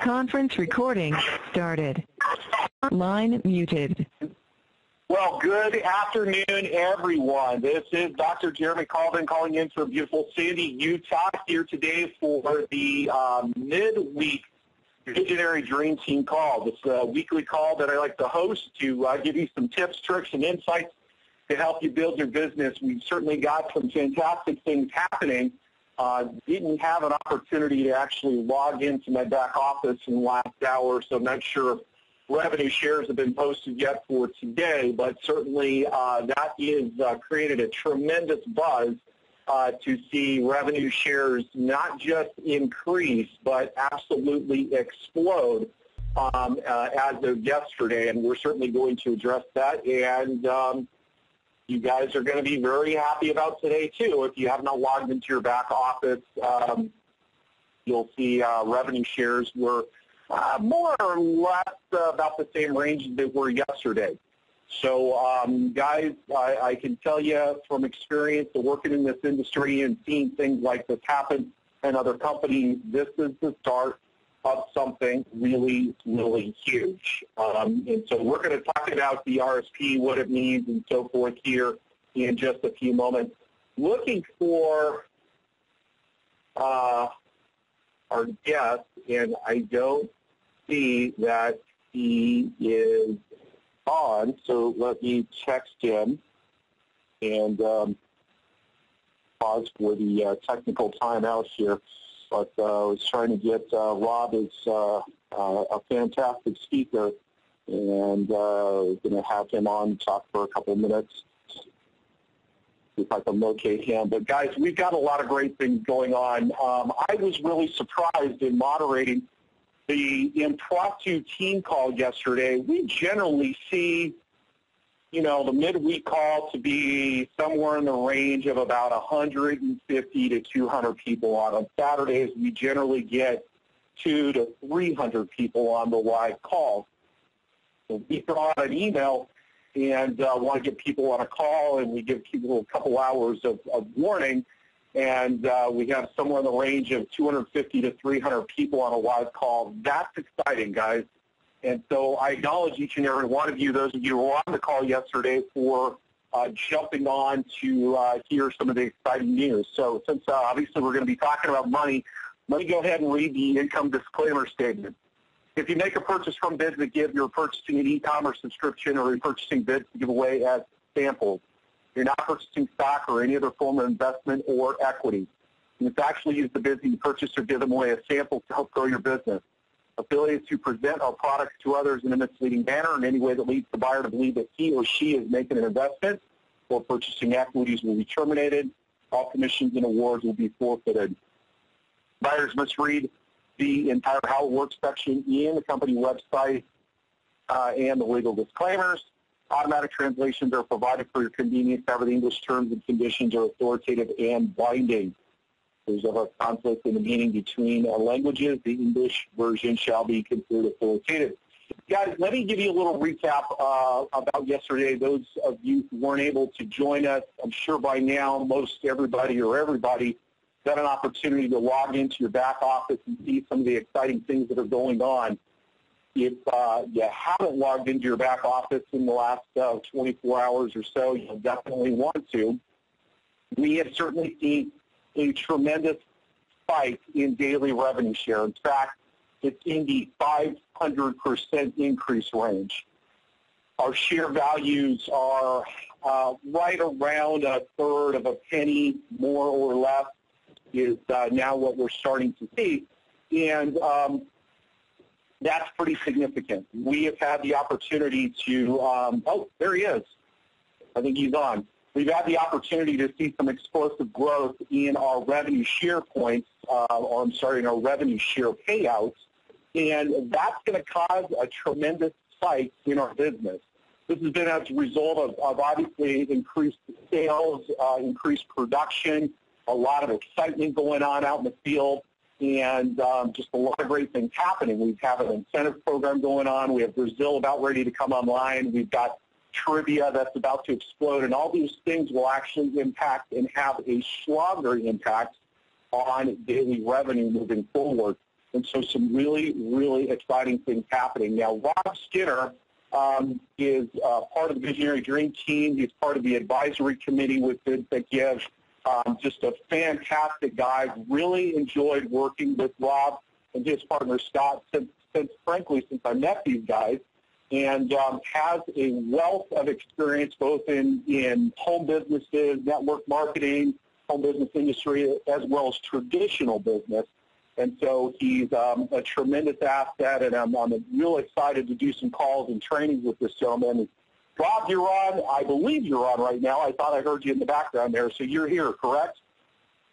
Conference recording started. Line muted. Well, good afternoon, everyone. This is Dr. Jeremy Colvin calling in from beautiful Sandy, Utah, here today for the midweek Visionary Dream Team call. This is a weekly call that I like to host to give you some tips, tricks, and insights to help you build your business. We've certainly got some fantastic things happening. Didn't have an opportunity to actually log into my back office in the last hour, so I'm not sure if revenue shares have been posted yet for today, but certainly that is created a tremendous buzz to see revenue shares not just increase, but absolutely explode as of yesterday, and we're certainly going to address that, and you guys are going to be very happy about today, too. If you have not logged into your back office, you'll see revenue shares were more or less about the same range as they were yesterday. So, guys, I can tell you from experience of working in this industry and seeing things like this happen in other companies, this is the start of something really, really huge. And so we're going to talk about the RSP, what it means, and so forth here in just a few moments. Looking for our guest, and I don't see that he is on, so let me text him and pause for the technical timeout here. But I was trying to get Rob is a fantastic speaker, and going to have him on talk for a couple of minutes. See if I can locate him. But guys, we've got a lot of great things going on. I was really surprised in moderating the impromptu team call yesterday. We generally see, you know, the midweek call to be somewhere in the range of about 150 to 200 people on. On Saturdays, we generally get 200 to 300 people on the live call. So we throw out an email and want to get people on a call, and we give people a couple hours of warning, and we have somewhere in the range of 250 to 300 people on a live call. That's exciting, guys. And so I acknowledge each and every one of you, those of you who were on the call yesterday, for jumping on to hear some of the exciting news. So since obviously we're going to be talking about money, let me go ahead and read the income disclaimer statement. If you make a purchase from Bids That Give, you're purchasing an e-commerce subscription, or you're purchasing bids to give away as samples. You're not purchasing stock or any other form of investment or equity. You can actually use the bids that you purchase or give them away as samples to help grow your business. Affiliates who present our products to others in a misleading manner in any way that leads the buyer to believe that he or she is making an investment or purchasing equities will be terminated. All commissions and awards will be forfeited. Buyers must read the entire How It Works section in the company website and the legal disclaimers. Automatic translations are provided for your convenience. However, the English terms and conditions are authoritative and binding. There's a conflict in the meaning between languages. The English version shall be considered authoritative. Guys, let me give you a little recap about yesterday. Those of you who weren't able to join us, I'm sure by now most everybody got an opportunity to log into your back office and see some of the exciting things that are going on. If you haven't logged into your back office in the last 24 hours or so, you'll definitely want to. We have certainly seen a tremendous spike in daily revenue share. In fact, it's in the 500% increase range. Our share values are right around a third of a penny, more or less, is now what we're starting to see. And that's pretty significant. We have had the opportunity to, oh, there he is. I think he's on. We've had the opportunity to see some explosive growth in our revenue share points, in our revenue share payouts, and that's going to cause a tremendous spike in our business. This has been as a result of obviously increased sales, increased production, a lot of excitement going on out in the field, and just a lot of great things happening. We have an incentive program going on. We have Brazil about ready to come online. We've got trivia that's about to explode, and all these things will actually impact and have a stronger impact on daily revenue moving forward. And so some really, really exciting things happening. Now, Rob Skinner is part of the Visionary Dream Team. He's part of the advisory committee with BTG. Just a fantastic guy. Really enjoyed working with Rob and his partner Scott since I met these guys, and has a wealth of experience both in home businesses, network marketing, home business industry, as well as traditional business. And so he's a tremendous asset, and I'm real excited to do some calls and trainings with this gentleman. Rob, you're on. I believe you're on right now. I thought I heard you in the background there, so you're here, correct?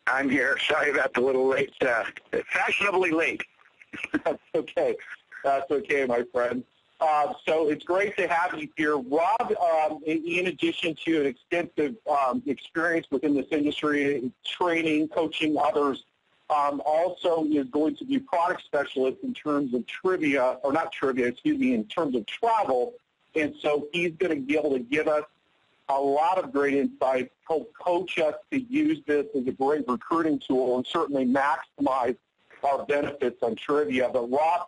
I'm here. Sorry about the little late, fashionably late. That's okay. That's okay, my friend. So it's great to have you here. Rob, in addition to an extensive experience within this industry, training, coaching others, also is going to be product specialist in terms of in terms of travel. And so he's going to be able to give us a lot of great insights, help coach us to use this as a great recruiting tool and certainly maximize our benefits on trivia. But Rob,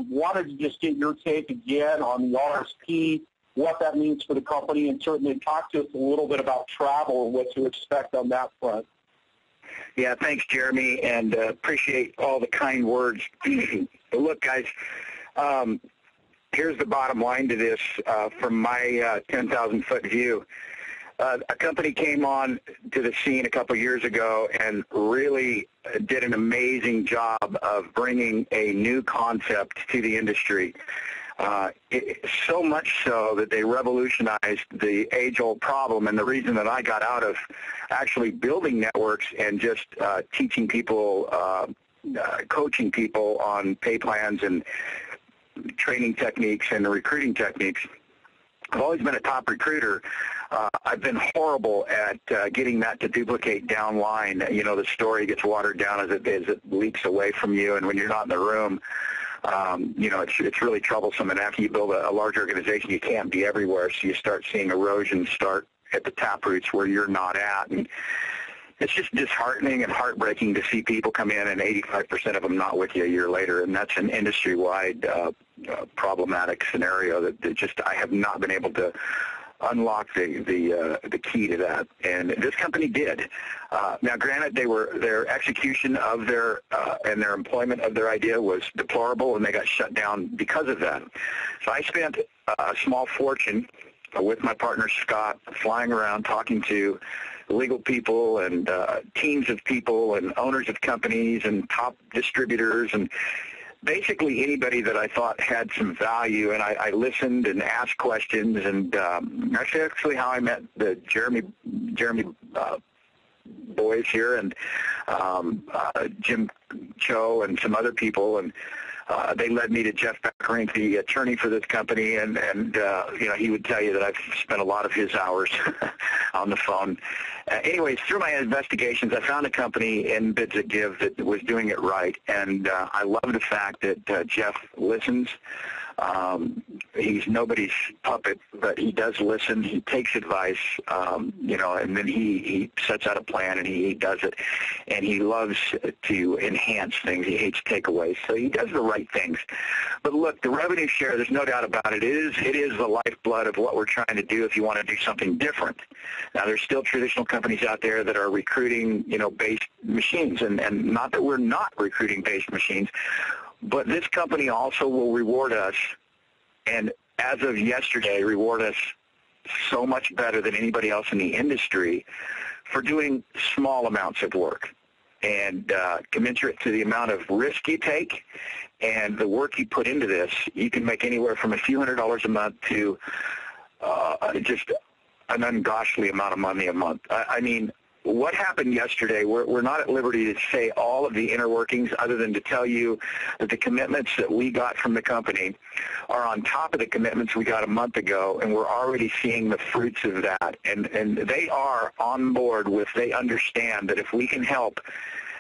wanted to just get your take again on the RSP, what that means for the company, and certainly talk to us a little bit about travel and what to expect on that front. Yeah, thanks, Jeremy, and appreciate all the kind words. But look, guys, here's the bottom line to this from my 10,000-foot view. A company came on to the scene a couple years ago and really did an amazing job of bringing a new concept to the industry. So much so that they revolutionized the age-old problem, and the reason that I got out of actually building networks and just teaching people, coaching people on pay plans and training techniques and recruiting techniques. I've always been a top recruiter. I've been horrible at getting that to duplicate downline. You know, the story gets watered down as it leaks away from you, and when you're not in the room, you know, it's really troublesome. And after you build a large organization, you can't be everywhere, so you start seeing erosion start at the taproots where you're not at. And it's just disheartening and heartbreaking to see people come in and 85% of them not with you a year later, and that's an industry-wide problematic scenario that just I have not been able to unlock the key to that, and this company did. Now, granted, their execution of their and their employment of their idea was deplorable, and they got shut down because of that. So I spent a small fortune with my partner Scott flying around talking to legal people and teams of people and owners of companies and top distributors and basically anybody that I thought had some value, and I listened and asked questions, and that's actually how I met the Jeremy boys here, and Jim Cho and some other people, and they led me to Jeff Beckering, the attorney for this company, and you know, he would tell you that I've spent a lot of his hours on the phone. Anyways, through my investigations, I found a company in BTG that was doing it right, and I love the fact that Jeff listens. He's nobody's puppet, but he does listen. He takes advice, you know, and then he sets out a plan and he does it. And he loves to enhance things. He hates takeaways. So he does the right things. But look, the revenue share, there's no doubt about it. It is the lifeblood of what we're trying to do if you want to do something different. Now, there's still traditional companies out there that are recruiting, you know, based machines, and not that we're not recruiting based machines. But this company also will reward us, and as of yesterday, reward us so much better than anybody else in the industry for doing small amounts of work. And commensurate to the amount of risk you take and the work you put into this, you can make anywhere from a few $100s a month to just an ungodly amount of money a month. I mean, what happened yesterday, we're not at liberty to say all of the inner workings other than to tell you that the commitments that we got from the company are on top of the commitments we got a month ago, and we're already seeing the fruits of that. And they are on board with, they understand that if we can help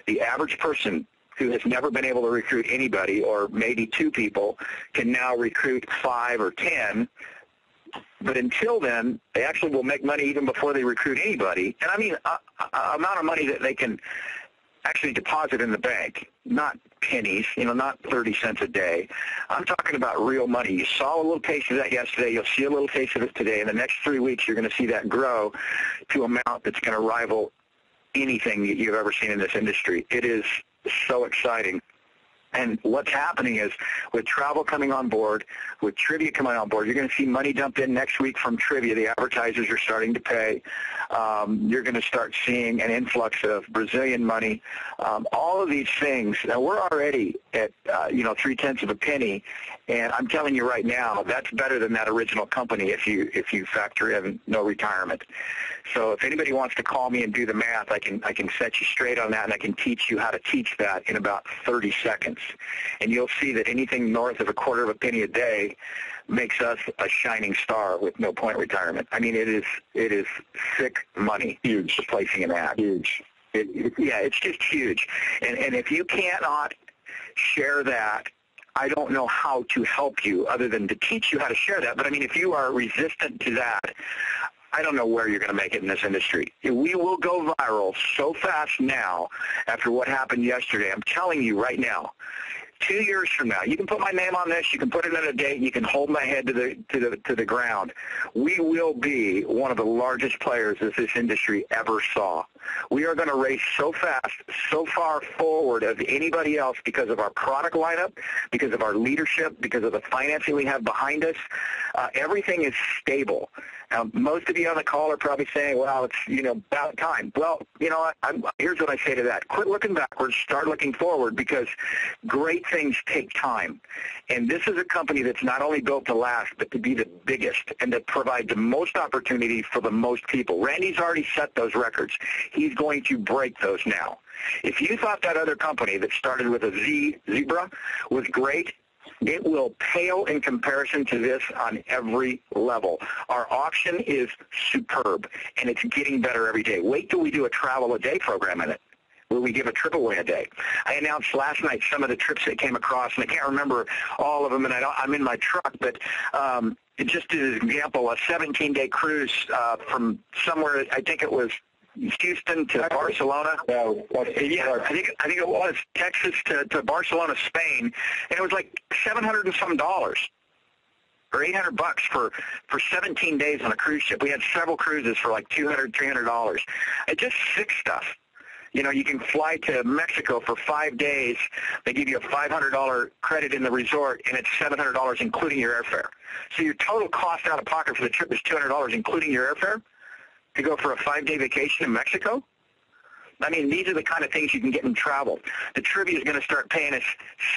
the average person who has never been able to recruit anybody, or maybe 2 people, can now recruit 5 or 10, But until then, they actually will make money even before they recruit anybody. And I mean, amount of money that they can actually deposit in the bank, not pennies, not 30 cents a day. I'm talking about real money. You saw a little taste of that yesterday. You'll see a little taste of it today. In the next 3 weeks, you're going to see that grow to an amount that's going to rival anything that you've ever seen in this industry. It is so exciting. And what's happening is with travel coming on board, with trivia coming on board, you're going to see money dump in next week from trivia. The advertisers are starting to pay. You're going to start seeing an influx of Brazilian money. All of these things. Now, we're already at, 0.3 of a penny. And I'm telling you right now, that's better than that original company if you factor in no retirement. So if anybody wants to call me and do the math, I can set you straight on that, and I can teach you how to teach that in about 30 seconds. And you'll see that anything north of 1/4 of a penny a day makes us a shining star with no point retirement. I mean, it is sick money. Huge. Placing an ad. Huge. It's just huge. And if you cannot share that, I don't know how to help you other than to teach you how to share that. But, I mean, if you are resistant to that, I don't know where you're going to make it in this industry. We will go viral so fast now after what happened yesterday. I'm telling you right now, 2 years from now, you can put my name on this, you can put it in a date, you can hold my head to the ground. We will be one of the largest players that this industry ever saw. We are going to race so fast, so far forward of anybody else because of our product lineup, because of our leadership, because of the financing we have behind us. Everything is stable. Most of you on the call are probably saying, well, it's, about time. Well, you know what? Here's what I say to that. Quit looking backwards. Start looking forward, because great things take time. And this is a company that's not only built to last, but to be the biggest and to provide the most opportunity for the most people. Randy's already set those records. He's going to break those now. If you thought that other company that started with a zebra was great, it will pale in comparison to this on every level. Our auction is superb, and it's getting better every day. Wait till we do a travel a day program in it, where we give a trip away a day. I announced last night some of the trips that came across, and I can't remember all of them, and I'm in my truck, but just as an example, a 17-day cruise from somewhere, I think it was Houston to Barcelona. I think it was Texas to Barcelona, Spain, and it was like $700 and some or $800 for 17 days on a cruise ship. We had several cruises for like $200, $300. It's just sick stuff. You can fly to Mexico for 5 days. They give you a $500 credit in the resort, and it's $700 including your airfare. So your total cost out of pocket for the trip is $200 including your airfare to go for a 5-day vacation in Mexico? I mean, these are the kind of things you can get in travel. The trivia is going to start paying us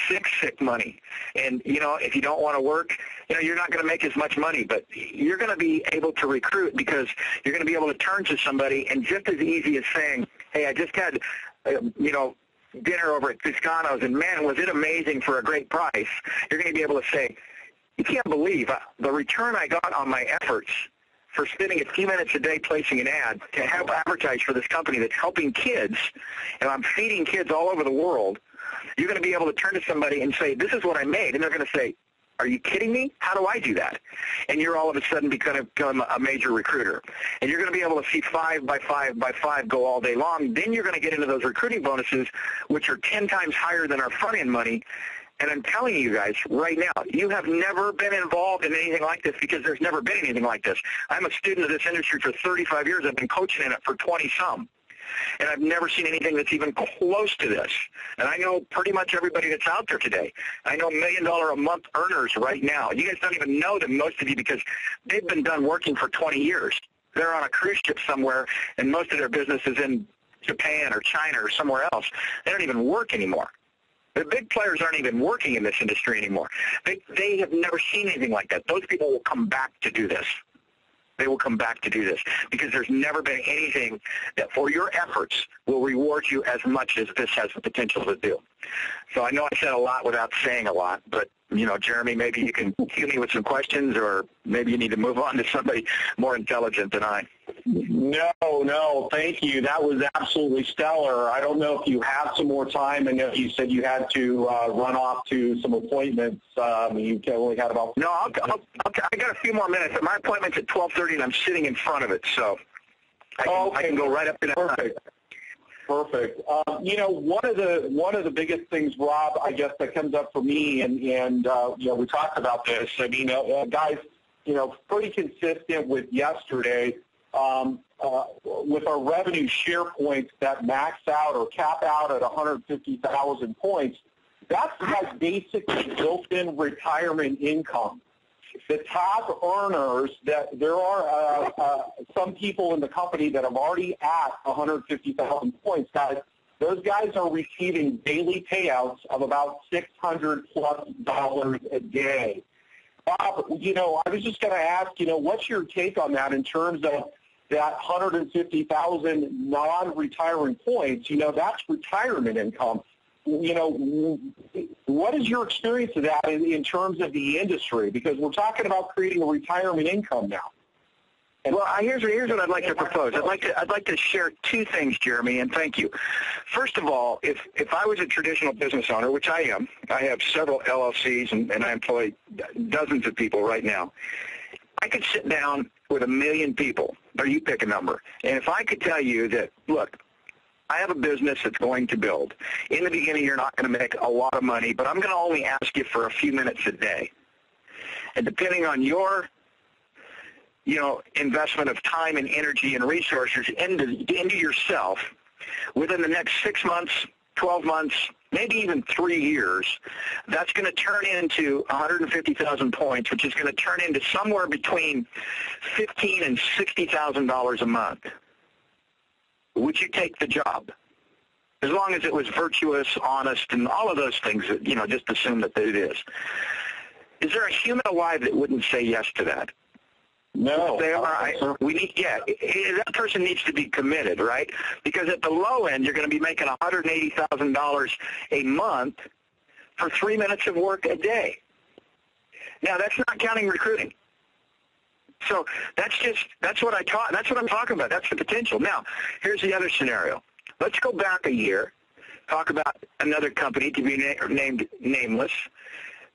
sick money. And, if you don't want to work, you're not going to make as much money, but you're going to be able to recruit because you're going to be able to turn to somebody, and just as easy as saying, hey, I just had, dinner over at Toscano's, and man, was it amazing for a great price. You're going to be able to say, you can't believe the return I got on my efforts for spending a few minutes a day placing an ad to help advertise for this company that's helping kids, and I'm feeding kids all over the world. You're going to be able to turn to somebody and say, this is what I made, and they're going to say, are you kidding me? How do I do that? And you're all of a sudden become a major recruiter. And you're going to be able to see 5 by 5 by 5 go all day long. Then you're going to get into those recruiting bonuses, which are 10 times higher than our front-end money. And I'm telling you guys right now, you have never been involved in anything like this because there's never been anything like this. I'm a student of this industry for 35 years. I've been coaching in it for 20-some. And I've never seen anything that's even close to this. And I know pretty much everybody that's out there today. I know $1 million a month earners right now. You guys don't even know them, most of you, because they've been done working for 20 years. They're on a cruise ship somewhere, and most of their business is in Japan or China or somewhere else. They don't even work anymore. The big players aren't even working in this industry anymore. They have never seen anything like that. Those people will come back to do this. They will come back to do this because there's never been anything that for your efforts will reward you as much as this has the potential to do. So I know I said a lot without saying a lot, but, Jeremy, maybe you can cue me with some questions, or maybe you need to move on to somebody more intelligent than I. No, thank you. That was absolutely stellar. I don't know if you have some more time. I know you said you had to run off to some appointments. You only had about... No, I got a few more minutes. My appointment's at 12:30, and I'm sitting in front of it, so I can go right up to that. Perfect. Perfect. One of the biggest things, Rob, I guess that comes up for me, and we talked about this. I mean, guys, pretty consistent with yesterday. With our revenue share points that max out or cap out at 150,000 points, that's like basically built-in retirement income. The top earners, that there are some people in the company that are already at 150,000 points, guys. Those guys are receiving daily payouts of about $600+ a day. Bob, I was just going to ask, what's your take on that in terms of that 150,000 non-retiring points? That's retirement income. What is your experience of that in terms of the industry? Because we're talking about creating a retirement income now. Well, here's what I'd like to propose. I'd like to share two things, Jeremy, and thank you. First of all, if I was a traditional business owner, which I am, I have several LLCs and I employ dozens of people right now. I could sit down with 1 million people, or you pick a number, and if I could tell you that, look, I have a business that's going to build. In the beginning, you're not going to make a lot of money, but I'm going to only ask you for a few minutes a day. And depending on your investment of time and energy and resources into yourself, within the next 6 months, 12 months, maybe even 3 years, that's going to turn into 150,000 points, which is going to turn into somewhere between $15,000 and $60,000 a month. Would you take the job? As long as it was virtuous, honest, and all of those things, just assume that it is. Is there a human alive that wouldn't say yes to that? No. If they are, that person needs to be committed, right? Because at the low end, you're going to be making $180,000 a month for 3 minutes of work a day. Now, that's not counting recruiting. So that's what I'm talking about. That's the potential. Now, here's the other scenario. Let's go back a year, talk about another company, to be named nameless,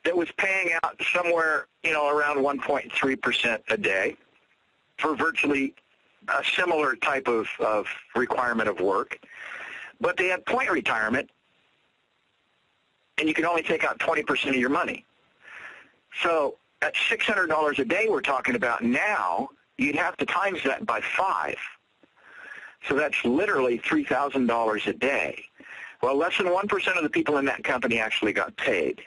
that was paying out somewhere, around 1.3% a day for virtually a similar type of requirement of work. But they had point retirement, and you can only take out 20% of your money. So at $600 a day we're talking about now, you'd have to times that by 5. So that's literally $3,000 a day. Well, less than 1% of the people in that company actually got paid.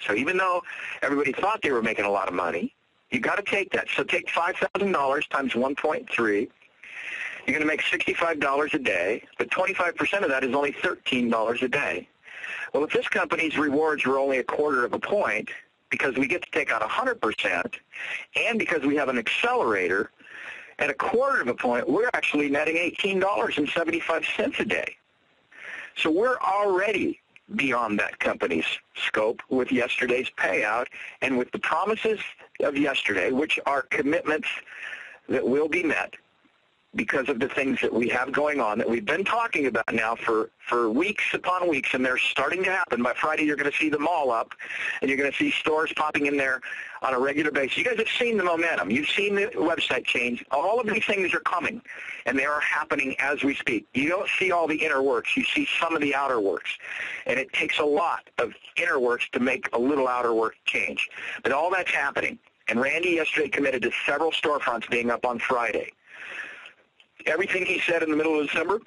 So even though everybody thought they were making a lot of money, you got to take that. So take $5,000 times 1.3. You're going to make $65 a day, but 25% of that is only $13 a day. Well, if this company's rewards were only 1/4 of a point, because we get to take out 100%, and because we have an accelerator, at 1/4 of a point, we're actually netting $18.75 a day. So we're already beyond that company's scope with yesterday's payout and with the promises of yesterday, which are commitments that will be met because of the things that we have going on that we've been talking about now for weeks upon weeks, and they're starting to happen. By Friday, you're going to see them all up, and you're going to see stores popping in there on a regular basis. You guys have seen the momentum. You've seen the website change. All of these things are coming, and they are happening as we speak. You don't see all the inner works. You see some of the outer works, and it takes a lot of inner works to make a little outer work change. But all that's happening, and Randy yesterday committed to several storefronts being up on Friday. Everything he said in the middle of December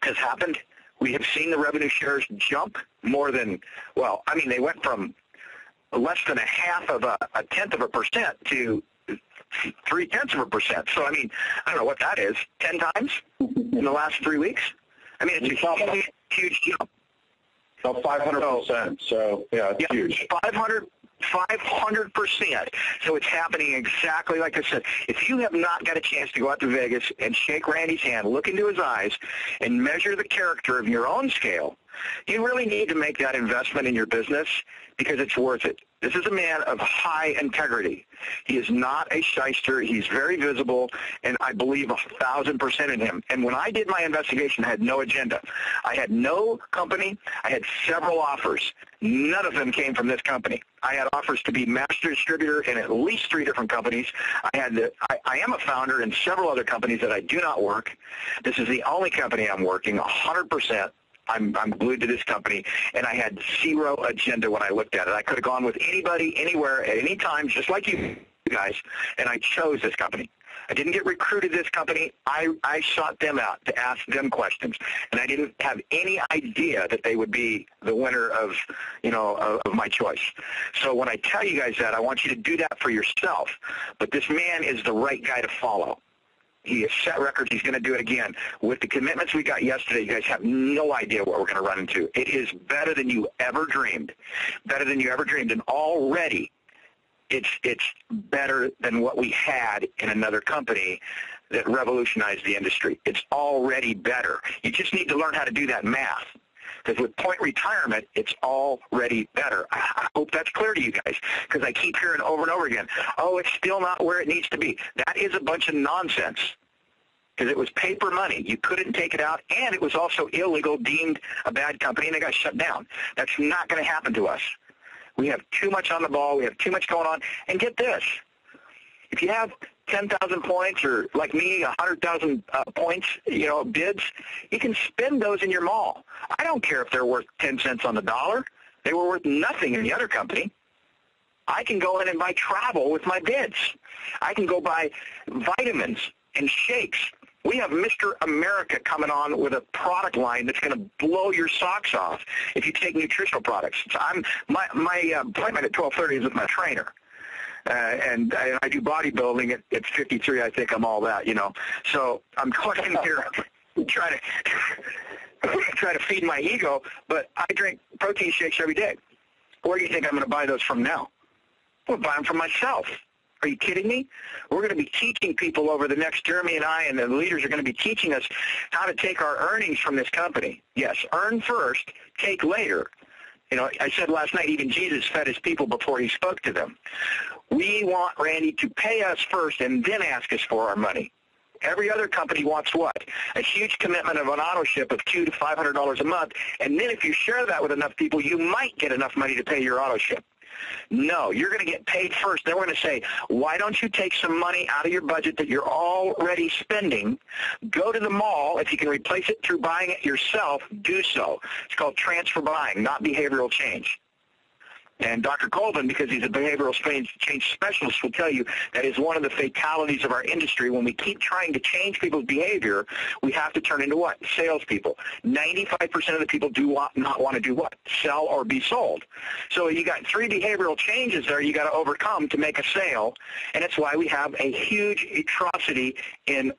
has happened. We have seen the revenue shares jump more than, they went from less than a tenth of a percent to 0.3%. So, I don't know what that is, 10 times in the last 3 weeks? It's a huge jump. About 500%. So, yeah, it's huge. 500%. So it's happening exactly like I said. If you have not got a chance to go out to Vegas and shake Randy's hand, look into his eyes, and measure the character of your own scale, you really need to make that investment in your business because it's worth it. This is a man of high integrity. He is not a shyster. He's very visible, and I believe 1,000% in him. And when I did my investigation, I had no agenda. I had no company. I had several offers. None of them came from this company. I had offers to be master distributor in at least 3 different companies. I am a founder in several other companies that I do not work. This is the only company I'm working 100%. I'm glued to this company, and I had zero agenda when I looked at it. I could have gone with anybody, anywhere, at any time, just like you guys, and I chose this company. I didn't get recruited to this company. I sought them out to ask them questions, and I didn't have any idea that they would be the winner of my choice. So when I tell you guys that, I want you to do that for yourself. But this man is the right guy to follow. He has set records. He's going to do it again. With the commitments we got yesterday, you guys have no idea what we're going to run into. It is better than you ever dreamed. Better than you ever dreamed. And already it's better than what we had in another company that revolutionized the industry. It's already better. You just need to learn how to do that math. Because with point retirement, it's already better. I hope that's clear to you guys, because I keep hearing over and over again, oh, it's still not where it needs to be. That is a bunch of nonsense, because it was paper money. You couldn't take it out, and it was also illegal, deemed a bad company, and they got shut down. That's not going to happen to us. We have too much on the ball. We have too much going on. And get this. If you have 10,000 points, or like me, 100,000 points, bids, you can spend those in your mall. I don't care if they're worth 10 cents on the dollar. They were worth nothing in the other company. I can go in and buy travel with my bids. I can go buy vitamins and shakes. We have Mr. America coming on with a product line that's going to blow your socks off if you take nutritional products. So my appointment at 12:30 is with my trainer. And I do bodybuilding at 53. I think I'm all that, So I'm going in here trying to feed my ego, but I drink protein shakes every day. Where do you think I'm going to buy those from now? I'm going to buy them from myself. Are you kidding me? We're going to be teaching people over the next, Jeremy and I and the leaders are going to be teaching us how to take our earnings from this company. Yes, earn first, take later. I said last night, even Jesus fed his people before he spoke to them. We want Randy to pay us first and then ask us for our money. Every other company wants what? A huge commitment of an auto ship of $200 to $500 a month, and then if you share that with enough people, you might get enough money to pay your auto ship. No, you're going to get paid first. Then we're going to say, why don't you take some money out of your budget that you're already spending, go to the mall. If you can replace it through buying it yourself, do so. It's called transfer buying, not behavioral change. And Dr. Colvin, because he's a behavioral change specialist, will tell you that is one of the fatalities of our industry. When we keep trying to change people's behavior, we have to turn into what? Salespeople. 95% of the people do not want to do what? Sell or be sold. So you got 3 behavioral changes there you got to overcome to make a sale, and it's why we have a huge atrocity in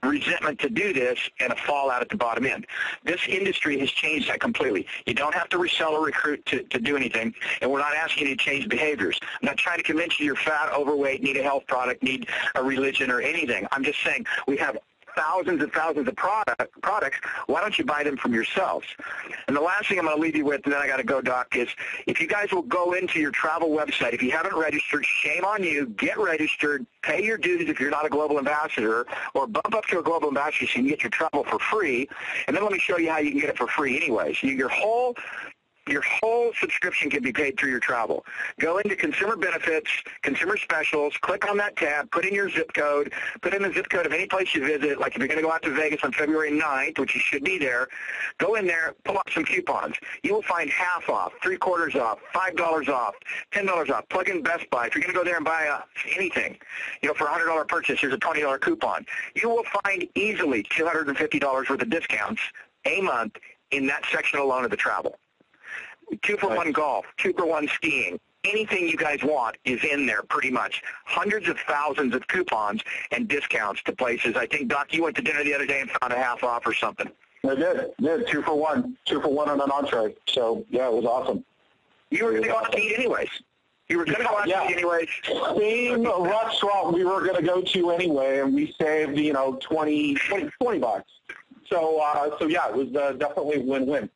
resentment to do this and a fallout at the bottom end. This industry has changed that completely. You don't have to resell or recruit to do anything, and we're not asking you to change behaviors. I'm not trying to convince you you're fat, overweight, need a health product, need a religion or anything. I'm just saying we have thousands and thousands of products. Why don't you buy them from yourselves? And the last thing I'm going to leave you with, and then I got to go, Doc, is if you guys will go into your travel website, if you haven't registered, shame on you, get registered, pay your dues if you're not a global ambassador, or bump up to a global ambassador so you can get your travel for free, and then let me show you how you can get it for free anyways. Your whole subscription can be paid through your travel. Go into consumer benefits, consumer specials, click on that tab, put in your zip code, put in the zip code of any place you visit, like if you're going to go out to Vegas on February 9th, which you should be there, go in there, pull out some coupons. You will find half off, 3/4 off, $5 off, $10 off. Plug in Best Buy. If you're going to go there and buy anything, for a $100 purchase, there's a $20 coupon. You will find easily $250 worth of discounts a month in that section alone of the travel. 2-for-1 golf, 2-for-1 skiing. Anything you guys want is in there pretty much. Hundreds of thousands of coupons and discounts to places. I think, Doc, you went to dinner the other day and found a half off or something. I did. 2-for-1. 2-for-1 on an entree. So, yeah, it was awesome. You were going to go out to eat anyways. You were going to go out to eat anyways. Same restaurant we were going to go to anyway, and we saved, $20. So yeah, it was definitely win-win.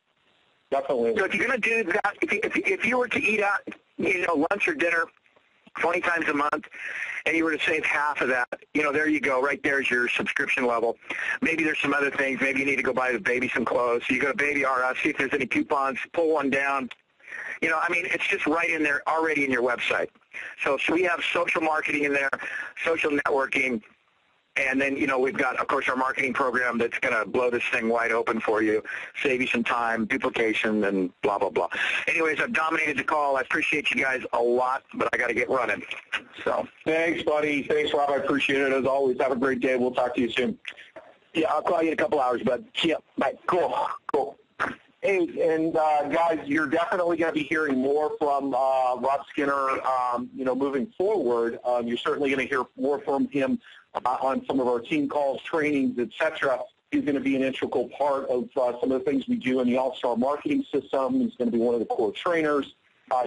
Definitely. So if you're going to do that, if you were to eat out lunch or dinner 20 times a month, and you were to save half of that, there you go. Right there's your subscription level. Maybe there's some other things. Maybe you need to go buy the baby some clothes. So you go to Baby R Us, see if there's any coupons, pull one down. It's just right in there already in your website. So we have social marketing in there, social networking, and then, we've got, of course, our marketing program that's going to blow this thing wide open for you, save you some time, duplication, and blah, blah, blah. Anyways, I've dominated the call. I appreciate you guys a lot, but I got to get running. So Thanks, buddy. Thanks, Rob. I appreciate it, as always. Have a great day. We'll talk to you soon. Yeah, I'll call you in a couple hours, bud. See ya. Bye. Cool. Hey, and guys, you're definitely going to be hearing more from Rob Skinner, moving forward. You're certainly going to hear more from him on some of our team calls, trainings, etc. He's going to be an integral part of some of the things we do in the All-Star marketing system. He's going to be one of the core trainers.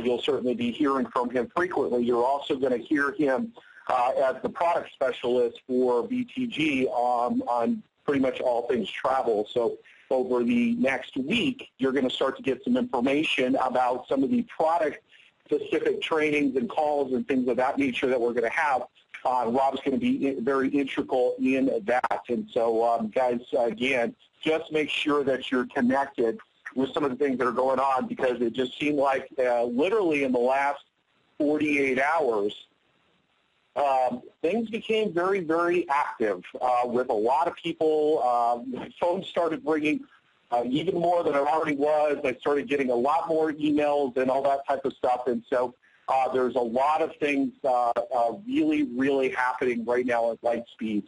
You'll certainly be hearing from him frequently. You're also going to hear him as the product specialist for BTG on pretty much all things travel. So over the next week, you're going to start to get some information about some of the product-specific trainings and calls and things of that nature that we're going to have. Rob's going to be very integral in that. And so, guys, again, just make sure that you're connected with some of the things that are going on, because it just seemed like literally in the last 48 hours, things became very, very active with a lot of people. My phone started ringing even more than it already was. I started getting a lot more emails and all that type of stuff. And so there's a lot of things really, really happening right now at light speed.